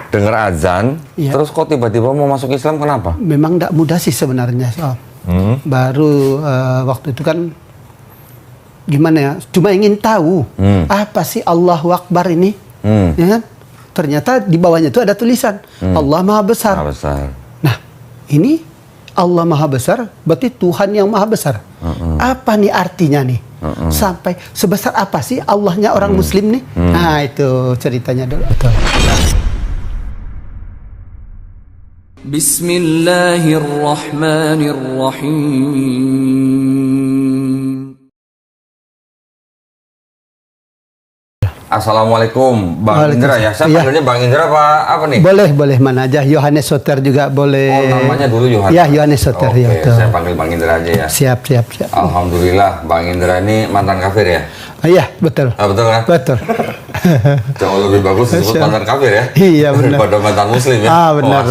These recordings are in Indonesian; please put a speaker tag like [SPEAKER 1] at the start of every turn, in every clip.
[SPEAKER 1] dengar azan, terus kok tiba-tiba mau masuk Islam, kenapa?
[SPEAKER 2] Memang tidak mudah sih sebenarnya. Baru waktu itu kan gimana ya? Cuma ingin tahu apa sih Allahu Akbar ini, ya kan? Ternyata di bawahnya itu ada tulisan Allah Maha Besar.
[SPEAKER 1] Maha Besar.
[SPEAKER 2] Nah, ini Allah Maha Besar, berarti Tuhan yang Maha Besar. Apa nih artinya nih? Sampai sebesar apa sih Allahnya orang Muslim nih? Nah, itu ceritanya dulu.
[SPEAKER 3] Bismillahirrahmanirrahim.
[SPEAKER 1] Assalamualaikum, Bang Indra ya. Saya panggilnya Bang Indra apa nih?
[SPEAKER 2] Boleh mana aja. Yohanes Soter juga boleh.
[SPEAKER 1] Oh, namanya dulu Yohanes.
[SPEAKER 2] Ya, Yohanes Soter.
[SPEAKER 1] Oke,
[SPEAKER 2] Ya,
[SPEAKER 1] saya panggil Bang Indra aja ya.
[SPEAKER 2] Siap.
[SPEAKER 1] Alhamdulillah, Bang Indra ini mantan kafir ya?
[SPEAKER 2] Iya, betul.
[SPEAKER 1] Betul kan?
[SPEAKER 2] Betul.
[SPEAKER 1] Jauh lebih bagus disebut mantan kafir ya?
[SPEAKER 2] Iya, benar.
[SPEAKER 1] Daripada mantan muslim ya?
[SPEAKER 2] Benar.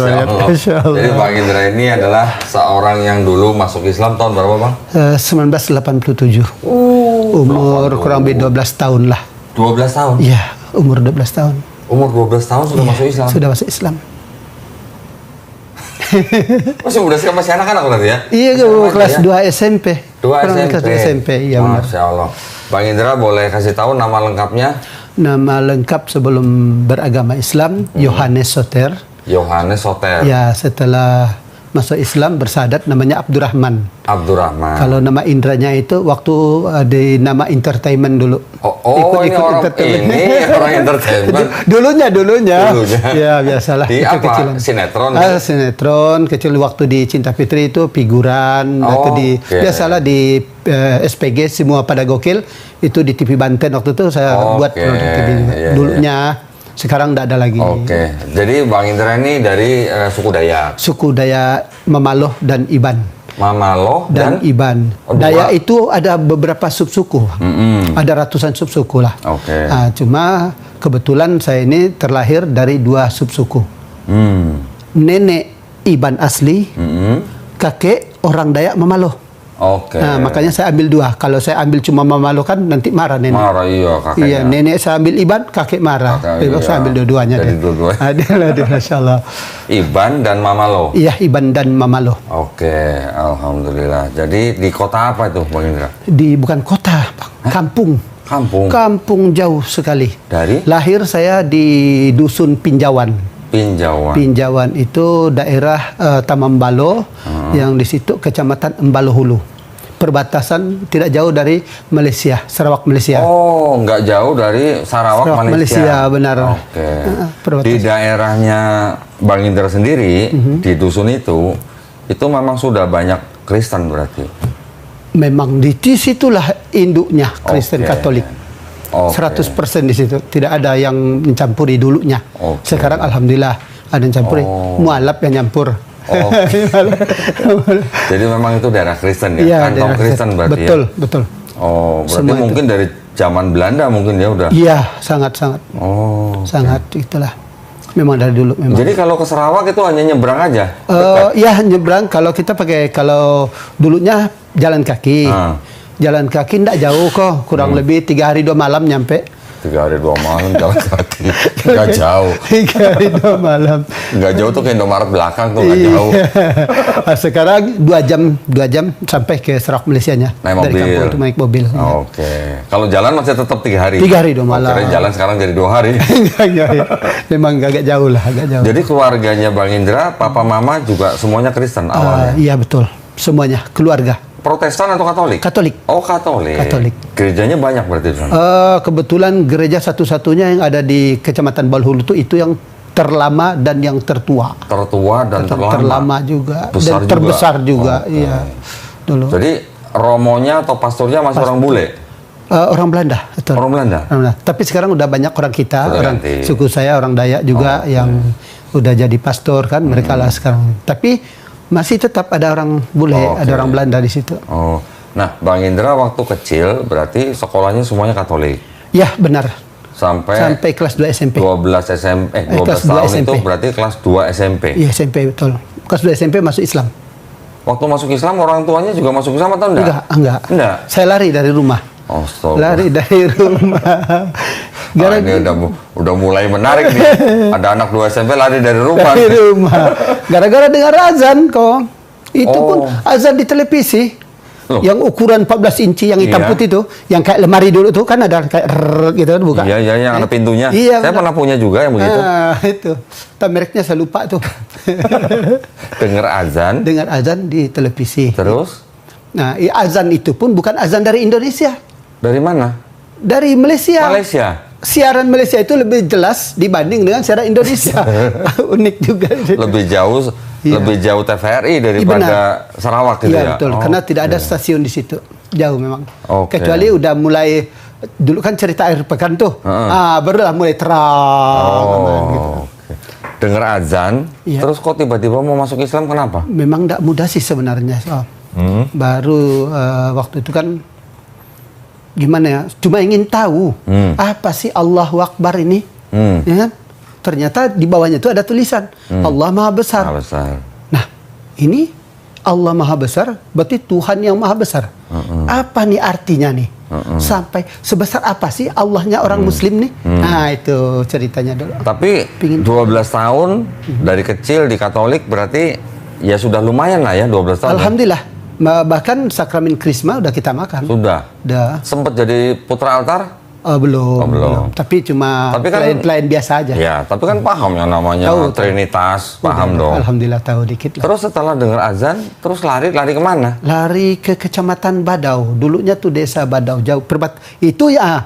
[SPEAKER 1] Masya Allah. Jadi Bang Indra ini adalah seorang yang dulu masuk Islam tahun berapa, Bang?
[SPEAKER 2] 1987. Umur kurang lebih 12 tahun lah.
[SPEAKER 1] 12 tahun?
[SPEAKER 2] Iya, umur 12 tahun.
[SPEAKER 1] Umur 12 tahun sudah masuk Islam?
[SPEAKER 2] Sudah masuk Islam.
[SPEAKER 1] Masih muda sekali, masih anak-anak berarti ya?
[SPEAKER 2] Iya, kelas 2 SMP.
[SPEAKER 1] 2 SMP?
[SPEAKER 2] Kelas 2 SMP, iya benar.
[SPEAKER 1] Masya Allah. Bang Indra boleh kasih tahu nama lengkapnya?
[SPEAKER 2] Nama lengkap sebelum beragama Islam, Yohanes Soter.
[SPEAKER 1] Yohanes Soter.
[SPEAKER 2] Ya, setelah masuk Islam bersahadat namanya Abdurrahman.
[SPEAKER 1] Abdurrahman.
[SPEAKER 2] Kalau nama Indranya itu waktu di nama entertainment dulu.
[SPEAKER 1] Ikut orang entertainment.
[SPEAKER 2] Dulunya. Ya, biasalah.
[SPEAKER 1] Di
[SPEAKER 2] itu
[SPEAKER 1] apa?
[SPEAKER 2] kecilan.
[SPEAKER 1] Sinetron?
[SPEAKER 2] Sinetron. Kecil waktu di Cinta Fitri itu figuran. Biasalah di SPG semua pada gokil. Itu di TV Banten waktu itu saya buat produk TV dulunya. Sekarang tidak ada lagi.
[SPEAKER 1] Jadi Bang Indra ini dari suku Dayak?
[SPEAKER 2] Suku Dayak Mamaloh dan Iban.
[SPEAKER 1] Mamaloh
[SPEAKER 2] dan Iban. Dayak itu ada beberapa subsuku. Ada ratusan subsuku lah. Nah, cuma kebetulan saya ini terlahir dari 2 subsuku. Nenek Iban asli, kakek orang Dayak Mamaloh. Nah, makanya saya ambil 2. Kalau saya ambil cuma Mamaloh kan nanti marah nenek.
[SPEAKER 1] Marah, iya kakeknya.
[SPEAKER 2] Iya, nenek saya ambil Iban, kakek marah. Saya ambil dua-duanya.
[SPEAKER 1] Jadi dua-duanya.
[SPEAKER 2] Ada, Masya Allah.
[SPEAKER 1] Iban dan Mamaloh?
[SPEAKER 2] Iya, Iban dan Mamaloh.
[SPEAKER 1] Alhamdulillah. Jadi di kota apa itu, Bang Indra?
[SPEAKER 2] Bukan kota, Bang. Kampung. Kampung jauh sekali.
[SPEAKER 1] Dari?
[SPEAKER 2] Lahir saya di Dusun Pinjawan. Pinjawan itu daerah Tamambalo, yang di situ Kecamatan Embalo Hulu. Perbatasan tidak jauh dari Malaysia, Sarawak Malaysia.
[SPEAKER 1] Oh, nggak jauh dari Sarawak Malaysia.
[SPEAKER 2] Benar.
[SPEAKER 1] Di daerahnya Bang Indra sendiri, di dusun itu memang sudah banyak Kristen berarti? Memang
[SPEAKER 2] di situlah induknya Kristen Katolik. 100% di situ, tidak ada yang mencampuri dulunya. Sekarang alhamdulillah ada yang campuri, mualaf yang nyampur.
[SPEAKER 1] Jadi memang itu daerah Kristen ya, kantong Kristen berarti.
[SPEAKER 2] Betul.
[SPEAKER 1] Berarti semua mungkin itu dari zaman Belanda mungkin ya udah.
[SPEAKER 2] Iya, sangat. Sangat itulah. Memang dari dulu memang.
[SPEAKER 1] Jadi kalau ke Sarawak itu hanya nyebrang aja?
[SPEAKER 2] Iya, nyebrang. Kalau kita kalau dulunya jalan kaki. Jalan kaki tidak jauh kok, kurang lebih 3 hari 2 malam nyampe.
[SPEAKER 1] 3 hari 2 malam jalan kaki, nggak jauh.
[SPEAKER 2] 3 hari 2 malam.
[SPEAKER 1] Nggak jauh tuh ke Indomaret belakang tuh, nggak jauh.
[SPEAKER 2] Sekarang 2 jam sampai ke Sarawak Malaysianya.
[SPEAKER 1] Naik mobil.
[SPEAKER 2] Dari kampung itu naik mobil.
[SPEAKER 1] Kalau jalan masih tetap 3 hari?
[SPEAKER 2] 3 hari 2 malam.
[SPEAKER 1] Kira jalan sekarang jadi 2 hari.
[SPEAKER 2] Memang agak jauh lah, agak jauh.
[SPEAKER 1] Jadi keluarganya Bang Indra, papa mama juga semuanya Kristen awalnya?
[SPEAKER 2] Iya betul, semuanya keluarga.
[SPEAKER 1] Protestan atau Katolik?
[SPEAKER 2] Katolik.
[SPEAKER 1] Oh, Katolik. Gerejanya banyak berarti?
[SPEAKER 2] Kebetulan gereja satu-satunya yang ada di Kecamatan Balhulu itu yang terlama dan yang tertua.
[SPEAKER 1] Tertua dan
[SPEAKER 2] terlama juga.
[SPEAKER 1] Besar
[SPEAKER 2] dan terbesar juga. Iya. Dulu.
[SPEAKER 1] Jadi romonya atau pastornya masih orang bule?
[SPEAKER 2] Orang Belanda. Betul.
[SPEAKER 1] Orang Belanda.
[SPEAKER 2] Tapi sekarang udah banyak orang kita, suku saya orang Dayak juga yang udah jadi pastor kan, mereka lah sekarang. Tapi masih tetap ada orang bule, ada orang Belanda di situ.
[SPEAKER 1] Nah, Bang Indra waktu kecil berarti sekolahnya semuanya Katolik?
[SPEAKER 2] Ya, benar.
[SPEAKER 1] Sampai
[SPEAKER 2] kelas 2 SMP.
[SPEAKER 1] 12 tahun SMP. Itu berarti kelas 2 SMP?
[SPEAKER 2] Iya, SMP, betul. Kelas 2 SMP masuk Islam.
[SPEAKER 1] Waktu masuk Islam, orang tuanya juga masuk Islam atau enggak?
[SPEAKER 2] Enggak. Saya lari dari rumah. Lari dari rumah.
[SPEAKER 1] Ini udah mulai menarik nih. Ada anak 2 SMP lari dari rumah.
[SPEAKER 2] Dari rumah. Gara-gara dengar azan kok. Itu pun azan di televisi.
[SPEAKER 1] Loh.
[SPEAKER 2] Yang ukuran 14 inci yang hitam putih itu, yang kayak lemari dulu tuh kan ada kayak gitu kan buka.
[SPEAKER 1] Iya, yang ada pintunya.
[SPEAKER 2] Iya,
[SPEAKER 1] saya pernah punya juga yang begitu.
[SPEAKER 2] Itu. Tapi mereknya saya lupa tuh.
[SPEAKER 1] Dengar azan.
[SPEAKER 2] Dengar azan di televisi.
[SPEAKER 1] Terus?
[SPEAKER 2] Nah, azan itu pun bukan azan dari Indonesia.
[SPEAKER 1] Dari mana?
[SPEAKER 2] Dari Malaysia.
[SPEAKER 1] Malaysia.
[SPEAKER 2] Siaran Malaysia itu lebih jelas dibanding dengan siaran Indonesia. Unik juga. Lebih jauh TVRI daripada Sarawak gitu ya? Betul. Karena tidak ada stasiun di situ. Jauh memang. Kecuali udah mulai, dulu kan cerita air pekan tuh. Barulah mulai terang. Gitu.
[SPEAKER 1] Dengar azan, terus kok tiba-tiba mau masuk Islam, kenapa?
[SPEAKER 2] Memang tidak mudah sih sebenarnya. Baru waktu itu kan gimana ya, cuma ingin tahu apa sih Allahu Akbar ini, ya kan? Ternyata di bawahnya itu ada tulisan Allah Maha Besar.
[SPEAKER 1] Maha Besar.
[SPEAKER 2] Nah, ini Allah Maha Besar berarti Tuhan yang Maha Besar. Apa nih artinya nih? Sampai sebesar apa sih Allahnya orang Muslim nih? Nah, itu ceritanya dulu.
[SPEAKER 1] Tapi 12 tahun dari kecil di Katolik berarti ya sudah lumayan lah ya 12 tahun.
[SPEAKER 2] Alhamdulillah. Bahkan sakramen Krisma udah kita makan.
[SPEAKER 1] Sudah. Sempat jadi putra altar?
[SPEAKER 2] Belum. Tapi cuma pelayan biasa aja.
[SPEAKER 1] Ya, tapi kan paham yang namanya Trinitas, paham dong.
[SPEAKER 2] Alhamdulillah tahu dikit lah.
[SPEAKER 1] Terus setelah dengar azan, terus lari kemana?
[SPEAKER 2] Lari ke Kecamatan Badau. Dulunya tuh Desa Badau, jauh. Itu ya,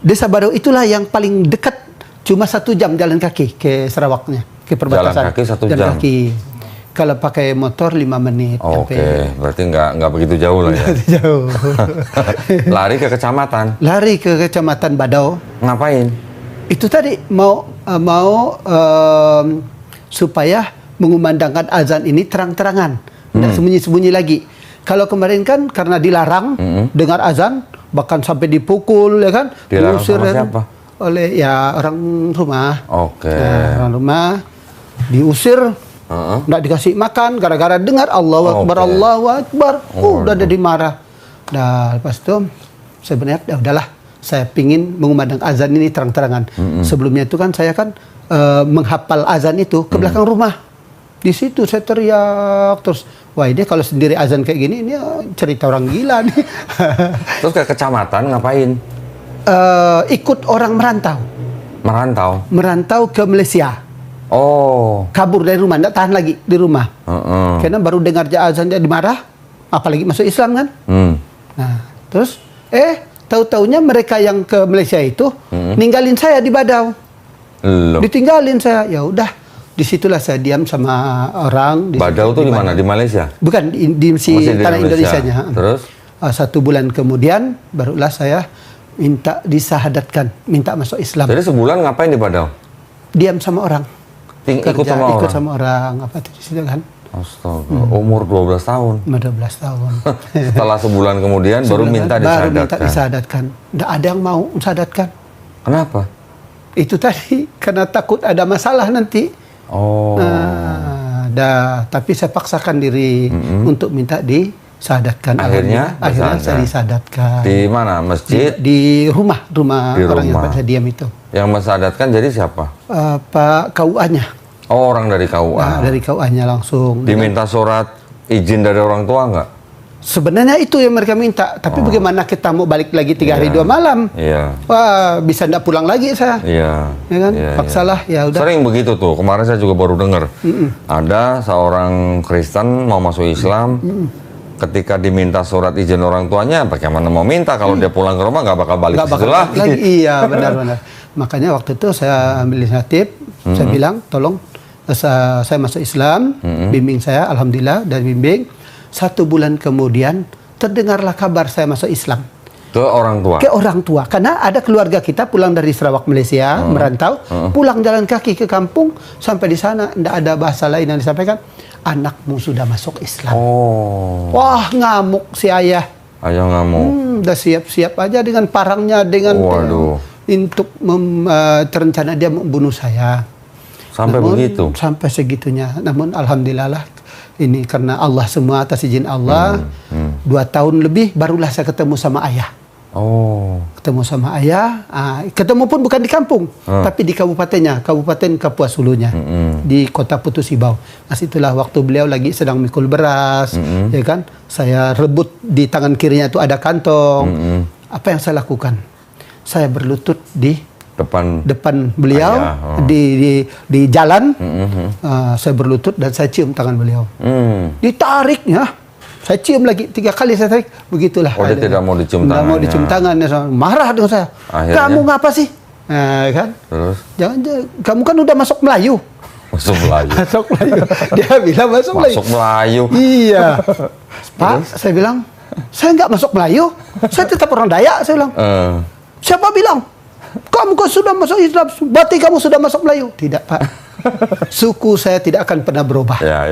[SPEAKER 2] Desa Badau itulah yang paling dekat. Cuma 1 jam jalan kaki ke Sarawaknya, ke perbatasan.
[SPEAKER 1] Jalan kaki 1 jam?
[SPEAKER 2] Jalan kaki. Kalau pakai motor 5 menit.
[SPEAKER 1] Oke, berarti nggak begitu jauh lah ya?
[SPEAKER 2] Jauh.
[SPEAKER 1] Lari ke kecamatan?
[SPEAKER 2] Lari ke Kecamatan Badau.
[SPEAKER 1] Ngapain?
[SPEAKER 2] Itu tadi mau supaya mengumandangkan azan ini terang-terangan, tidak sembunyi-sembunyi lagi. Kalau kemarin kan karena dilarang dengar azan, bahkan sampai dipukul, ya kan?
[SPEAKER 1] Dilarang sama siapa?
[SPEAKER 2] Oleh orang rumah.
[SPEAKER 1] Orang
[SPEAKER 2] rumah diusir. Nggak dikasih makan gara-gara dengar Allahu Akbar, Allahu Akbar. Udah jadi marah. Nah, lepas itu sebenarnya udahlah, saya pingin mengumandang azan ini terang-terangan. Sebelumnya itu kan saya kan menghafal azan itu ke belakang rumah. Di situ saya teriak terus, wah ini kalau sendiri azan kayak gini, ini cerita orang gila nih.
[SPEAKER 1] Terus ke kecamatan ngapain?
[SPEAKER 2] Ikut orang merantau. Merantau ke Malaysia. Kabur dari rumah, tidak tahan lagi di rumah. Karena baru dengar azan dia dimarah, apalagi masuk Islam kan. Nah, terus tahu-taunya mereka yang ke Malaysia itu ninggalin saya di Badau. Ditinggalin saya, ya udah. Disitulah saya diam sama orang.
[SPEAKER 1] Badau tuh di mana? Di Malaysia?
[SPEAKER 2] Bukan, di tanah Indonesianya.
[SPEAKER 1] Terus?
[SPEAKER 2] 1 bulan kemudian barulah saya minta disahadatkan, minta masuk Islam.
[SPEAKER 1] Jadi sebulan ngapain di Badau?
[SPEAKER 2] Diam sama orang.
[SPEAKER 1] Ikut sama
[SPEAKER 2] orang apa tuh di situ kan.
[SPEAKER 1] Astaga, umur 12 tahun.
[SPEAKER 2] 12 tahun.
[SPEAKER 1] Setelah sebulan kemudian baru minta
[SPEAKER 2] disahadatkan. Nggak ada yang mau mensahadatkan.
[SPEAKER 1] Kenapa?
[SPEAKER 2] Itu tadi karena takut ada masalah nanti. Tapi saya paksakan diri untuk minta disahadatkan.
[SPEAKER 1] Akhirnya
[SPEAKER 2] saya disahadatkan.
[SPEAKER 1] Di mana? Masjid?
[SPEAKER 2] Di rumah orang yang saya diam itu.
[SPEAKER 1] Yang mensahadatkan jadi siapa?
[SPEAKER 2] Pak KUA-nya.
[SPEAKER 1] Orang dari KUA.
[SPEAKER 2] Nah, dari KUA-nya langsung.
[SPEAKER 1] Diminta surat izin dari orang tua nggak?
[SPEAKER 2] Sebenarnya itu yang mereka minta. Tapi bagaimana kita mau balik lagi 3 hari 2 malam? Wah, bisa nggak pulang lagi saya. Ya kan? Paksalah, ya udah. Sering
[SPEAKER 1] begitu tuh. Kemarin saya juga baru dengar. Ada seorang Kristen mau masuk Islam. Ketika diminta surat izin orang tuanya, bagaimana mau minta kalau dia pulang ke rumah nggak bakal balik lagi.
[SPEAKER 2] Iya, benar-benar. Makanya waktu itu saya ambil inisiatif, saya bilang, tolong saya masuk Islam, bimbing saya, alhamdulillah, dan bimbing. 1 bulan kemudian, terdengarlah kabar saya masuk Islam.
[SPEAKER 1] Ke orang tua?
[SPEAKER 2] Ke orang tua. Karena ada keluarga kita pulang dari Sarawak, Malaysia, merantau, pulang jalan kaki ke kampung, sampai di sana, tidak ada bahasa lain yang disampaikan. Anakmu sudah masuk Islam. Wah, ngamuk si ayah.
[SPEAKER 1] Ayah ngamuk.
[SPEAKER 2] Udah siap-siap aja dengan parangnya, dengan untuk terencana dia membunuh saya.
[SPEAKER 1] Sampai begitu?
[SPEAKER 2] Sampai segitunya. Namun alhamdulillah lah, ini karena Allah semua, atas izin Allah, 2 tahun lebih barulah saya ketemu sama ayah. ketemu sama ayah. Ketemu pun bukan di kampung, tapi di kabupatennya, Kabupaten Kapuas Hulunya, di kota Putus Ibau. Nah, itulah waktu beliau lagi sedang mikul beras, ya kan? Saya rebut di tangan kirinya itu ada kantong. Apa yang saya lakukan? Saya berlutut di depan beliau di jalan. Saya berlutut dan saya cium tangan beliau. Ditariknya. Saya cium lagi 3 kali saya tarik, begitulah.
[SPEAKER 1] Oh, dia tidak mau dicium tangannya.
[SPEAKER 2] Tidak mau dicium tangannya, marah dengan saya. Akhirnya, kamu ngapa sih? Kan? Terus? Jangan, kamu kan udah masuk Melayu.
[SPEAKER 1] Masuk Melayu.
[SPEAKER 2] Masuk Melayu. Dia bilang masuk Melayu.
[SPEAKER 1] Masuk Melayu.
[SPEAKER 2] Iya. Pak, saya bilang, saya nggak masuk Melayu. Saya tetap orang Dayak, saya bilang. Siapa bilang? Kamu kok sudah masuk Islam, berarti kamu sudah masuk Melayu. Tidak, Pak. Suku saya tidak akan pernah berubah.
[SPEAKER 1] Ya.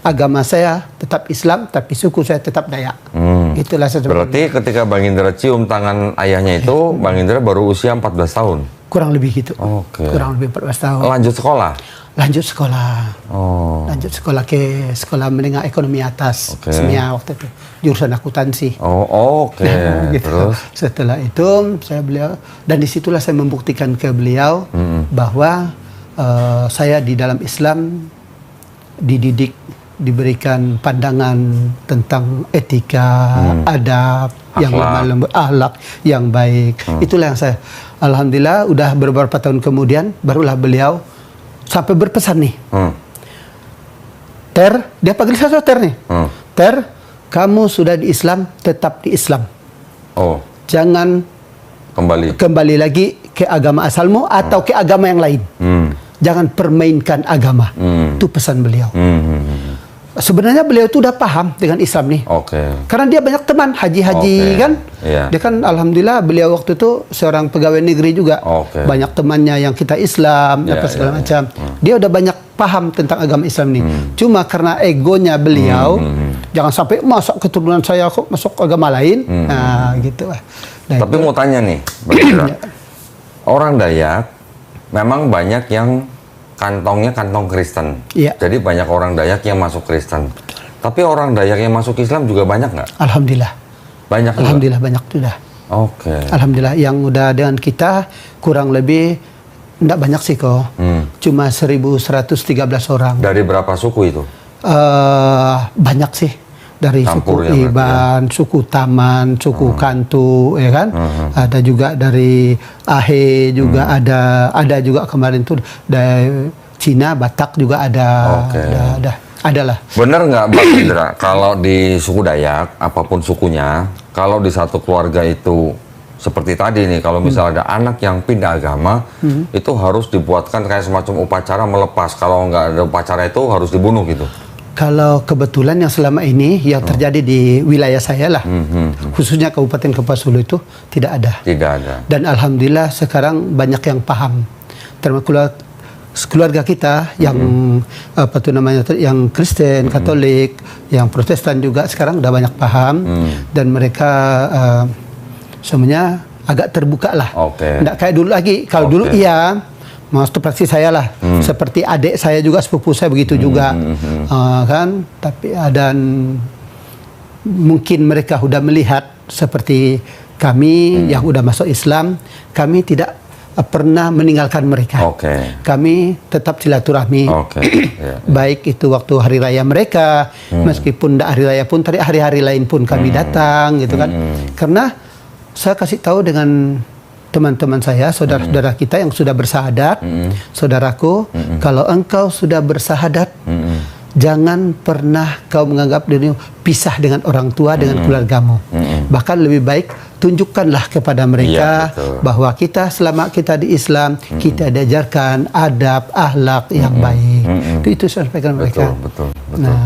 [SPEAKER 2] Agama saya tetap Islam, tapi suku saya tetap Dayak. Itulah saya.
[SPEAKER 1] Berarti ketika Bang Indra cium tangan ayahnya itu, Bang Indra baru usia 14 tahun?
[SPEAKER 2] Kurang lebih gitu.
[SPEAKER 1] Oke.
[SPEAKER 2] Kurang lebih 14 tahun.
[SPEAKER 1] Lanjut sekolah?
[SPEAKER 2] Lanjut sekolah.
[SPEAKER 1] Oh.
[SPEAKER 2] Lanjut sekolah ke sekolah menengah ekonomi atas. SMIA waktu itu. Jurusan akuntansi.
[SPEAKER 1] Oh, oke.
[SPEAKER 2] Gitu. Terus? Setelah itu, dan disitulah saya membuktikan ke beliau bahwa saya di dalam Islam dididik, diberikan pandangan tentang etika, adab, yang lemah lembut, akhlak yang baik. Itulah yang saya, alhamdulillah, udah beberapa tahun kemudian barulah beliau sampai berpesan nih. Ter, dia panggil saya Ter nih. Ter, kamu sudah di Islam, tetap di Islam.
[SPEAKER 1] Oh.
[SPEAKER 2] Jangan kembali lagi ke agama asalmu atau ke agama yang lain. Jangan permainkan agama. Itu pesan beliau. Sebenarnya beliau itu udah paham dengan Islam nih. Karena dia banyak teman haji-haji kan. Dia kan alhamdulillah beliau waktu itu seorang pegawai negeri juga. Banyak temannya yang kita Islam, apa segala macam. Dia udah banyak paham tentang agama Islam nih. Cuma karena egonya beliau, jangan sampai masuk keturunan saya kok masuk agama lain. Nah, gitu lah. Nah,
[SPEAKER 1] tapi mau tanya nih, orang Dayak memang banyak yang kantongnya kantong Kristen. Jadi banyak orang Dayak yang masuk Kristen. Tapi orang Dayak yang masuk Islam juga banyak nggak?
[SPEAKER 2] Alhamdulillah.
[SPEAKER 1] Banyak juga?
[SPEAKER 2] Alhamdulillah banyak sudah. Alhamdulillah yang udah dengan kita kurang lebih enggak banyak sih kok. Cuma 1.113 orang. Dari
[SPEAKER 1] berapa suku itu?
[SPEAKER 2] Banyak sih. Dari suku Iban, suku Taman, suku Kantu, ya kan? Ada juga dari Ahe juga ada juga kemarin tuh dari Cina, Batak juga ada. Adalah.
[SPEAKER 1] Bener nggak Bang Indra? Kalau di suku Dayak, apapun sukunya, kalau di satu keluarga itu seperti tadi nih, kalau misalnya ada anak yang pindah agama, itu harus dibuatkan kayak semacam upacara melepas. Kalau nggak ada upacara itu harus dibunuh gitu.
[SPEAKER 2] Kalau kebetulan yang selama ini yang terjadi di wilayah saya lah, khususnya Kabupaten Kapuas Hulu itu tidak ada.
[SPEAKER 1] Tidak ada.
[SPEAKER 2] Dan alhamdulillah sekarang banyak yang paham. Termasuk keluarga kita yang apa tuh namanya, yang Kristen, Katolik, yang Protestan juga sekarang udah banyak paham dan mereka semuanya agak terbuka lah. Nggak kayak dulu lagi. Kalau dulu iya. Seperti saya lah, seperti adik saya juga, sepupu saya begitu juga, kan. Tapi dan mungkin mereka sudah melihat seperti kami yang sudah masuk Islam, kami tidak pernah meninggalkan mereka. Kami tetap silaturahmi, baik itu waktu hari raya mereka, meskipun tidak hari raya pun, tadi hari-hari lain pun kami datang, gitu kan. Karena saya kasih tahu dengan teman-teman saya, saudara-saudara kita yang sudah bersahadat, saudaraku, kalau engkau sudah bersahadat, jangan pernah kau menganggap dirimu pisah dengan orang tua, dengan keluargamu. Bahkan lebih baik, tunjukkanlah kepada mereka bahwa kita selama kita di Islam, kita diajarkan adab, akhlak yang baik. Itu saya sampaikan mereka.
[SPEAKER 1] Betul.
[SPEAKER 2] Nah.